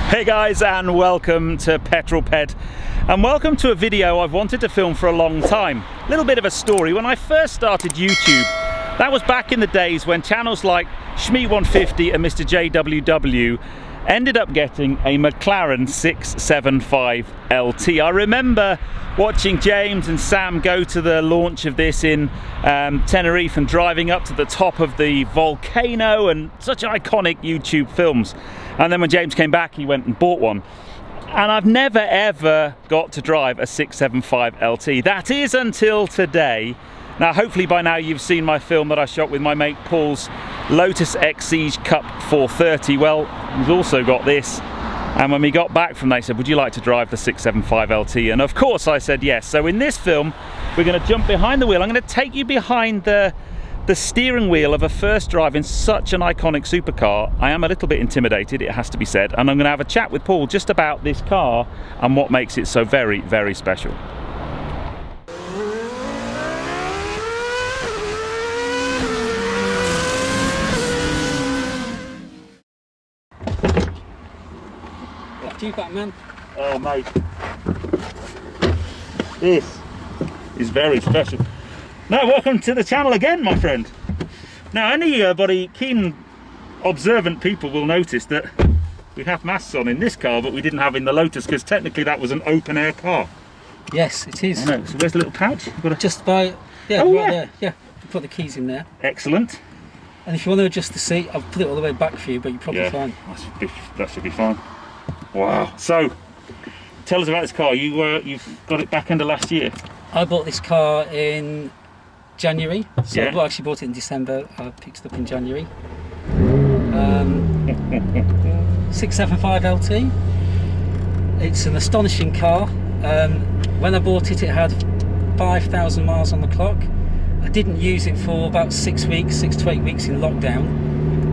Hey guys, and welcome to Petrol Ped, and welcome to a video I've wanted to film for a long time. A little bit of a story. When I first started YouTube, that was back in the days when channels like Shmee150 and Mr. JWW ended up getting a McLaren 675LT. I remember watching James and Sam go to the launch of this in Tenerife and driving up to the top of the volcano, and such iconic YouTube films. And then when James came back, he went and bought one. And I've never ever got to drive a 675LT. That is until today. Now hopefully by now you've seen my film that I shot with my mate Paul's Lotus Exige Cup 430. Well, he's also got this. And when we got back from that, he said, would you like to drive the 675LT? And of course I said yes. So in this film, we're going to jump behind the wheel. I'm going to take you behind the steering wheel of a first drive in such an iconic supercar. I am a little bit intimidated, it has to be said. And I'm going to have a chat with Paul just about this car and what makes it so very, very special. After you, Batman. Oh mate, this is very special. Now welcome to the channel again, my friend. Now anybody keen observant people will notice that we have masts on in this car but we didn't have in the Lotus, because technically that was an open air car. Yes, it is. I know. So where's the little pouch? You've got Just by, yeah, oh, right yeah. there. Yeah, you put the keys in there. Excellent. And if you want to adjust the seat, I've put it all the way back for you, but you're probably fine. That should be fine. Wow. So tell us about this car. You've got it back end of last year. I bought this car in January, so yeah. I actually bought it in December. I picked it up in January. 675LT. It's an astonishing car. When I bought it, it had 5,000 miles on the clock. I didn't use it for about 6 to 8 weeks in lockdown.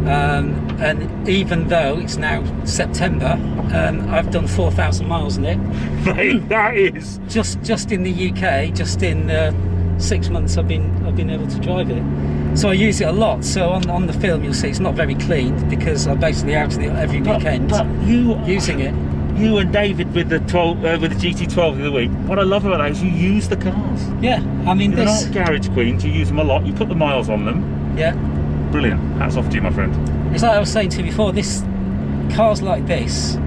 And even though it's now September, I've done 4,000 miles in it. Mate, that is just in the UK. Just in 6 months, I've been able to drive it. So I use it a lot. So on the film, you'll see it's not very clean because I'm basically out in it every weekend using it. You and David with the GT12 the other week. What I love about that is you use the cars. Yeah, I mean You're not garage queens. You use them a lot. You put the miles on them. Yeah. Brilliant. Hats off to you, my friend. It's like I was saying to you before, cars like this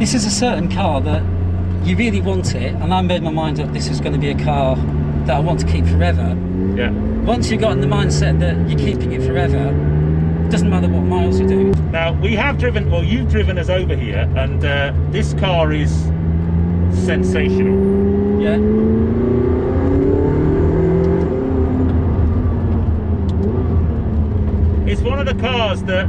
is a certain car that you really want it, and I made my mind up this is going to be a car that I want to keep forever. Yeah. Once you've got in the mindset that you're keeping it forever, it doesn't matter what miles you do. Now, we have driven, well, you've driven us over here, and this car is sensational. Yeah. It's one of the cars that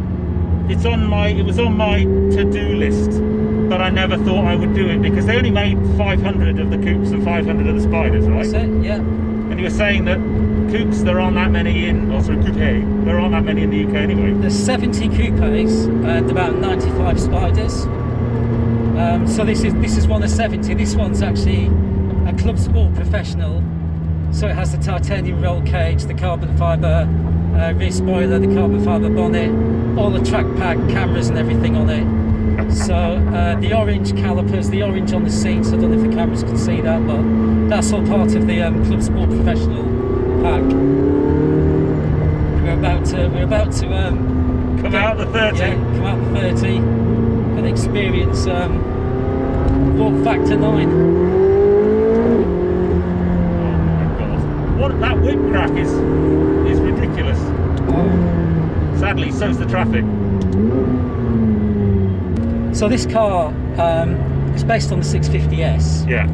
it was on my to-do list, but I never thought I would do it because they only made 500 of the coupes and 500 of the spiders, right? That's it, yeah. And you were saying that coupes, there aren't that many in, or sorry, coupe, there aren't that many in the UK anyway. There's 70 coupes and about 95 spiders. So this is one of 70. This one's actually a Club Sport Professional. So it has the titanium roll cage, the carbon fibre rear spoiler, the carbon fibre bonnet, all the track pack, cameras and everything on it. So the orange calipers, the orange on the seats, I don't know if the cameras can see that, but that's all part of the Club Sport Professional pack. We're about to come out the 30. Yeah, come out the 30 and experience Fork Factor 9. What that whip crack is ridiculous. Sadly, so's the traffic. So this car is based on the 650S. Yeah.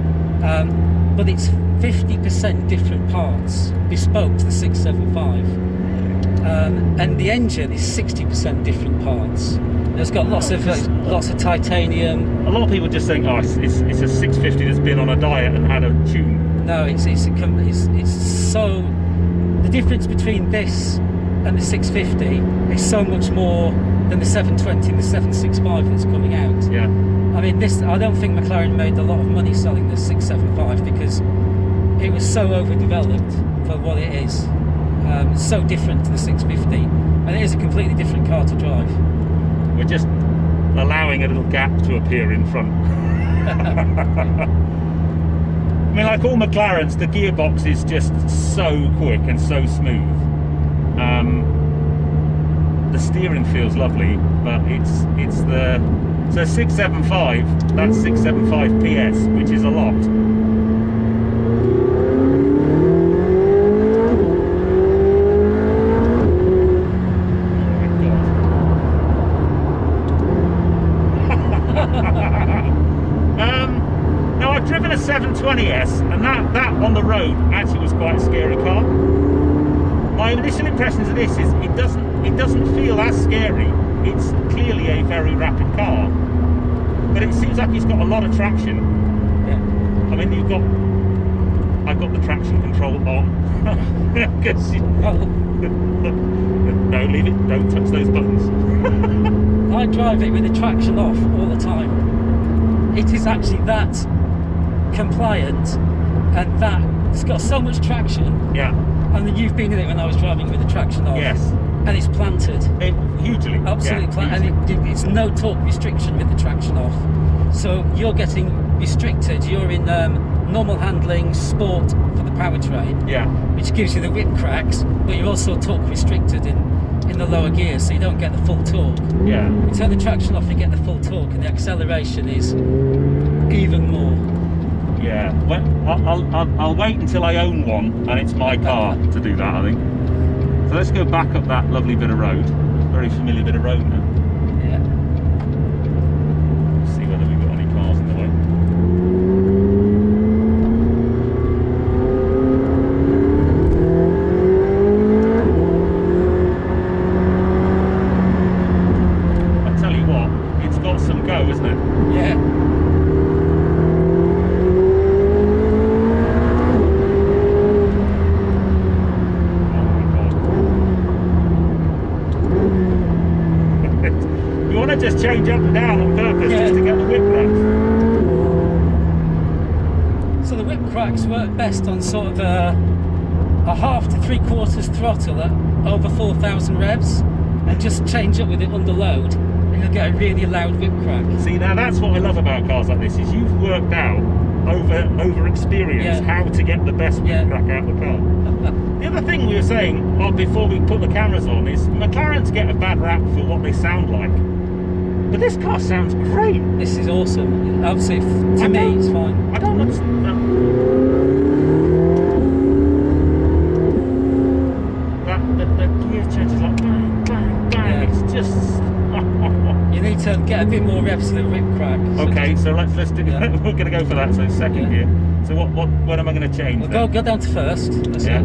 But it's 50% different parts, bespoke to the 675. And the engine is 60% different parts. It's got lots of titanium. A lot of people just think, oh, it's a 650 that's been on a diet and had a tune. No, it's so. The difference between this and the 650 is so much more than the 720 and the 765 that's coming out. Yeah. I mean, I don't think McLaren made a lot of money selling the 675 because it was so overdeveloped for what it is. It's so different to the 650, and it is a completely different car to drive. We're just allowing a little gap to appear in front. I mean, like all McLarens, the gearbox is just so quick and so smooth. The steering feels lovely, but it's the... So 675, that's 675 PS, which is a lot. Now I've driven a 720S, and that on the road actually was quite a scary car. My initial impressions of this is it doesn't feel as scary. It's clearly a very rapid car, but it seems like it's got a lot of traction. Yeah. I mean, I've got the traction control on. No, leave it. Don't touch those buttons. I drive it with the traction off all the time. It is actually that compliant, and that it's got so much traction. Yeah. And then you've been in it when I was driving with the traction off. Yes. And it's planted. Hugely. Absolutely Yeah, planted. And it's no torque restriction with the traction off. So you're getting restricted. You're in normal handling, sport for the powertrain. Yeah. Which gives you the whip cracks, but you're also torque restricted in the lower gear, so you don't get the full torque. Yeah. You turn the traction off, you get the full torque, and the acceleration is even more. Yeah. Well, I'll wait until I own one and it's my car to do that, I think. So let's go back up that lovely bit of road. Very familiar bit of road now. Yeah. See whether we've got any cars in the way. I tell you what, it's got some go, isn't it? Yeah. Just change up and down on purpose just to get the whip cracks. So the whip cracks work best on sort of a half to 3/4 throttle at over 4,000 revs, and just change up with it under load, and you'll get a really loud whip crack. See, now that's what I love about cars like this, is you've worked out over experience how to get the best whip crack out of the car. The other thing we were saying before we put the cameras on is McLarens get a bad rap for what they sound like. But this car sounds great. This is awesome. Obviously, to me, it's fine. I don't understand. The gear change is like bang, bang, bang. Yeah. It's just. You need to get a bit more revs to the whip crack. Okay, so let's do. Yeah. We're going to go for that. So second gear. So what am I going to change? Well, go down to first. That's it.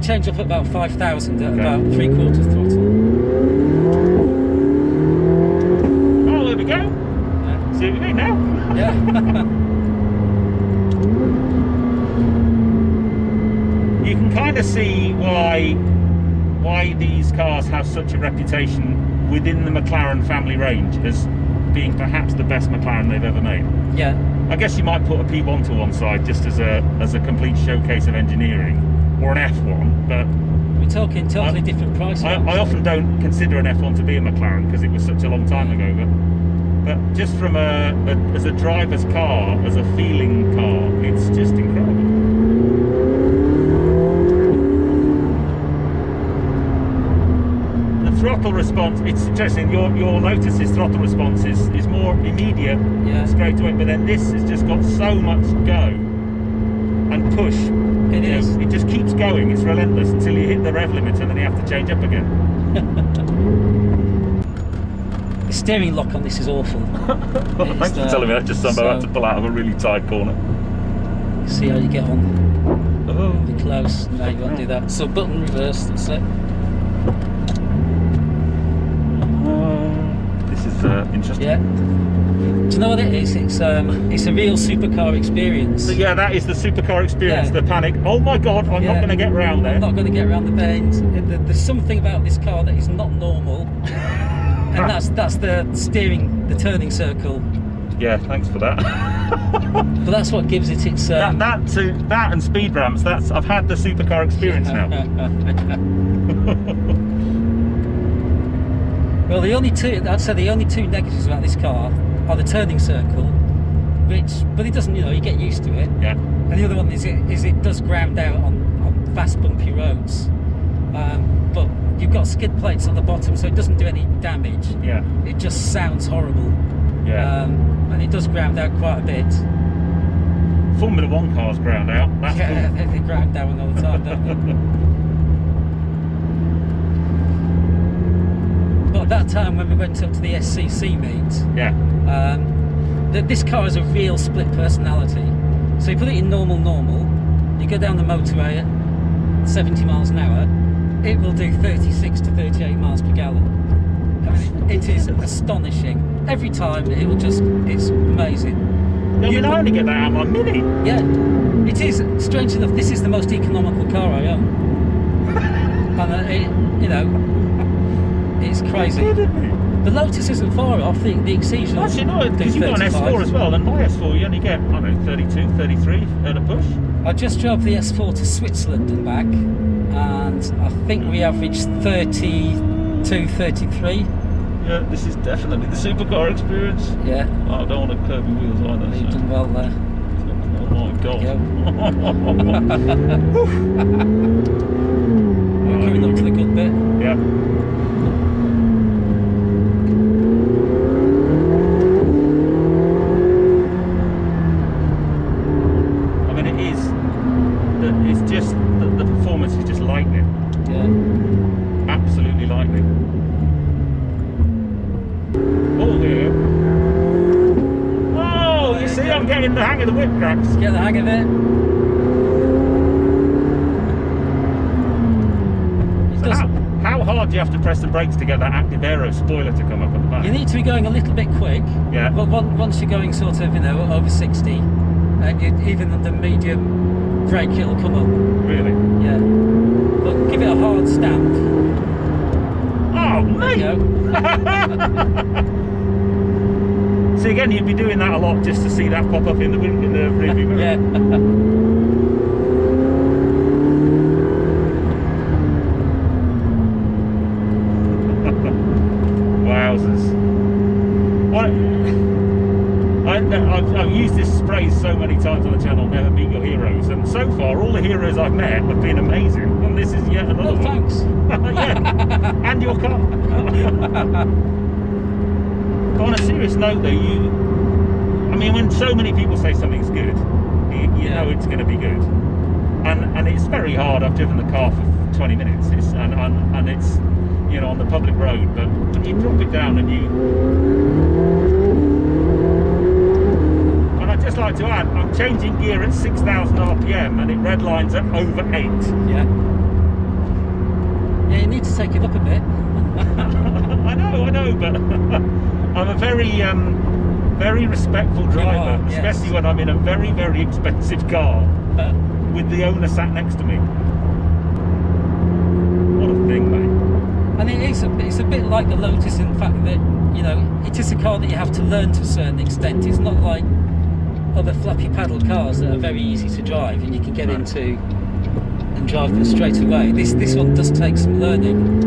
Change up at about 5,000 at about 3/4 throttle. Go. Yeah. See what you mean now? Yeah. You can kind of see why these cars have such a reputation within the McLaren family range as being perhaps the best McLaren they've ever made. Yeah. I guess you might put a P1 to one side just as a complete showcase of engineering, or an F1, but we're talking totally different prices. I often don't consider an F1 to be a McLaren because it was such a long time ago, but just from as a driver's car, as a feeling car, it's just incredible. The throttle response, it's interesting, you'll notice his throttle response is more immediate, straight away, but then this has just got so much go and push. It is. It just keeps going, it's relentless until you hit the rev limiter and then you have to change up again. The steering lock on this is awful. Well, thanks for telling me that, just I'm about to pull out of a really tight corner. See how you get on. Oh, be close. No, you won't do that. So button reverse, that's it. This is interesting. Yeah. Do you know what it is? It's a real supercar experience. So yeah, that is the supercar experience, the panic. Oh my god, I'm not going to get round there. I'm not going to get around the bend. There's something about this car that is not normal. And that's the steering, the turning circle. Yeah, thanks for that. But that's what gives it its. That and speed ramps. I've had the supercar experience now. Well, I'd say the only two negatives about this car are the turning circle, but it doesn't, you get used to it. Yeah. And the other one is it does ground out on fast bumpy roads. But you've got skid plates on the bottom, so it doesn't do any damage. Yeah. It just sounds horrible. Yeah. And it does ground out quite a bit. Formula One cars ground out. That's cool. They ground down all the time, don't they? But at that time, when we went up to the SCC meet, Yeah. This car has a real split personality. So you put it in normal, you go down the motorway at 70 miles an hour, it will do 36 to 38 miles per gallon. I mean, it is astonishing. Every time it's amazing. I mean, I only get that out of my Mini. Yeah, it is. Strange enough, this is the most economical car I own. And it's crazy. The Lotus isn't far off. The Exige. Actually, no, because you've got an S4 as well, and my S4 you only get, I don't know, 32, 33 at a push. I just drove the S4 to Switzerland and back, and I think we averaged 32, 33. Yeah, this is definitely the supercar experience. Yeah. Oh, I don't want to curb your wheels either. You've done well there. Oh my god. We're coming up to the good bit. Yeah. I mean, it's just, the performance is just lightning. Yeah. Absolutely lightning. Oh, there. Oh, you see, I'm getting the hang of the whip cracks. Get the hang of it. How hard do you have to press the brakes to get that active aero spoiler to come up at the back? You need to be going a little bit quick. Yeah. But once you're going sort of, over 60, and even under medium brake, it'll come up. Really? Yeah. But give it a hard stamp. Oh, mate! There you go. See, again, you'd be doing that a lot just to see that pop up in the rearview mirror. Yeah. Wowzers. I've used this phrase so many times on the channel, never meet your heroes, and so far all the heroes I've met have been amazing, and this is yet another one. Thanks. Yeah, and your car. But on a serious note though, I mean, when so many people say something's good, you know it's going to be good, and it's very hard. I've driven the car for 20 minutes, and it's on the public road, but when you drop it down and I'd just like to add, I'm changing gear at 6,000 RPM and it redlines at over 8. Yeah. Yeah, you need to take it up a bit. I know, but I'm a very respectful driver, especially when I'm in a very, very expensive car with the owner sat next to me. What a thing, mate. And it's a bit like the Lotus in the fact that, it is a car that you have to learn to a certain extent. It's not like other flappy paddle cars that are very easy to drive and you can get into and drive them straight away. This one does take some learning.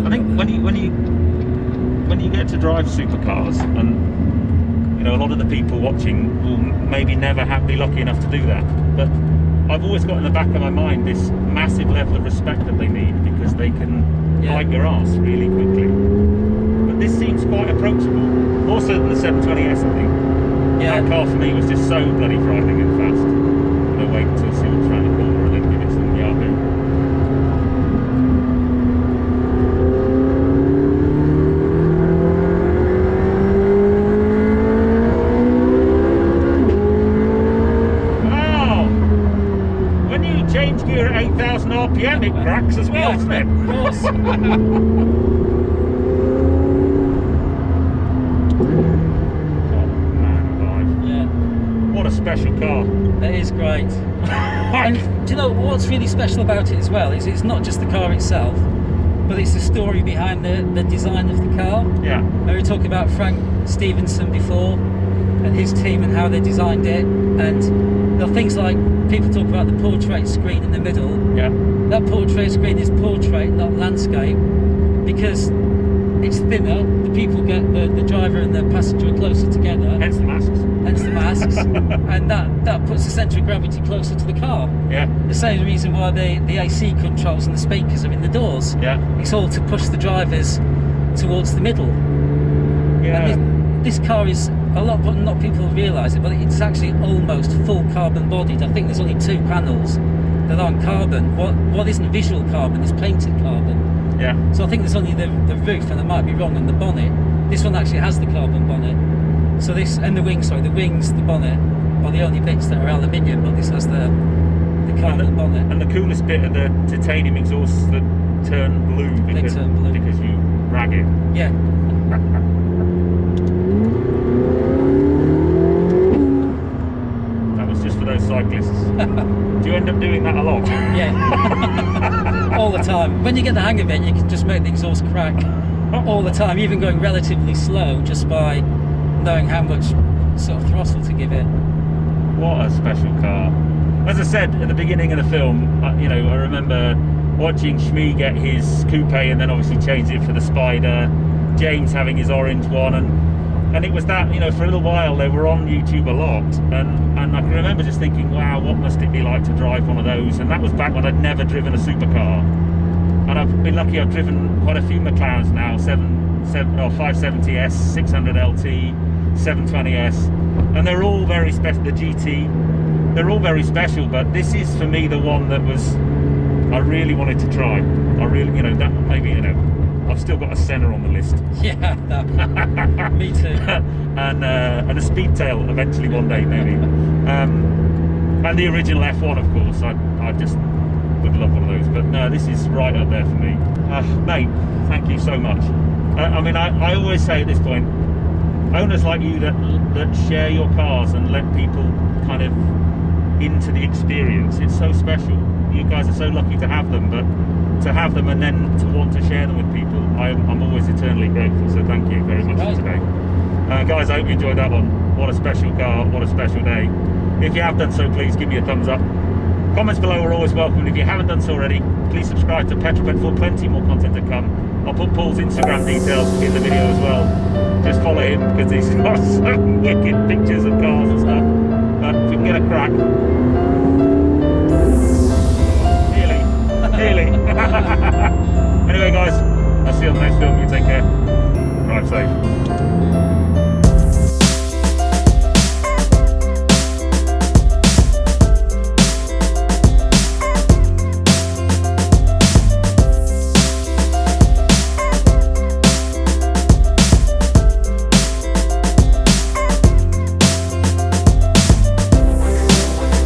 I think when you get to drive supercars, and a lot of the people watching will maybe never be lucky enough to do that, but I've always got in the back of my mind this massive level of respect that they need, because they can bite your ass really quickly. But this seems quite approachable, more so than the 720S, I think. Yeah. That car for me was just so bloody frightening and fast. I'm going to wait until see what's around the corner and then give it some yarding. Change gear at 8,000 RPM, it cracks as well, doesn't it? Of course. Oh man alive. Yeah. What a special car. It is great. And do you know what's really special about it as well is it's not just the car itself, but it's the story behind the design of the car. Yeah. We were talking about Frank Stevenson before and his team and how they designed it, and there are things like people talk about the portrait screen in the middle. Yeah. That portrait screen is portrait, not landscape, because it's thinner. The people get the driver and the passenger are closer together. Hence the masks. Hence the masks, and that puts the centre of gravity closer to the car. Yeah. The same reason why the AC controls and the speakers are in the doors. Yeah. It's all to push the drivers towards the middle. Yeah. And this car is a lot, but not people realise it, but it's actually almost full carbon bodied. I think there's only 2 panels that aren't carbon. What isn't visual carbon is painted carbon. Yeah. So I think there's only the roof, and I might be wrong, and the bonnet. This one actually has the carbon bonnet. So this, and the wings, the bonnet are the only bits that are aluminium, but this has the carbon bonnet. And the coolest bit of the titanium exhausts that turn blue because you rag it. Yeah. That was just for those cyclists. Do you end up doing that a lot? Yeah. All the time. When you get the hang of it, you can just make the exhaust crack all the time, even going relatively slow, just by knowing how much sort of throttle to give it. What a special car. As I said at the beginning of the film, I remember watching Shmee get his coupe and then obviously change it for the Spider, James having his orange one, and it was that, for a little while they were on YouTube a lot, and I can remember just thinking, wow, what must it be like to drive one of those? And that was back when I'd never driven a supercar, and I've been lucky. I've driven quite a few McLarens now, 570S, 600LT, 720S, and they're all very special. The GT, they're all very special, but this is for me the one that I really wanted to try. I really, that maybe, I've still got a Senna on the list. Yeah, me too. and a Speedtail eventually one day, maybe. And the original F1, of course. I just would love one of those. But no, this is right up there for me. Mate, thank you so much. I always say at this point, owners like you that share your cars and let people kind of into the experience, it's so special. You guys are so lucky to have them, but to have them and then to want to share them with people, I'm always eternally grateful. So thank you very much for today. Guys, I hope you enjoyed that one. What a special car, what a special day. If you have done so, please give me a thumbs up. Comments below are always welcome, and if you haven't done so already, please subscribe to Petrol for plenty more content to come. I'll put Paul's Instagram details in the video as well. Just follow him because he's got some wicked pictures of cars and stuff. But if we can get a crack. Nearly. Anyway guys, I'll see you on the next film. You take care. Drive safe.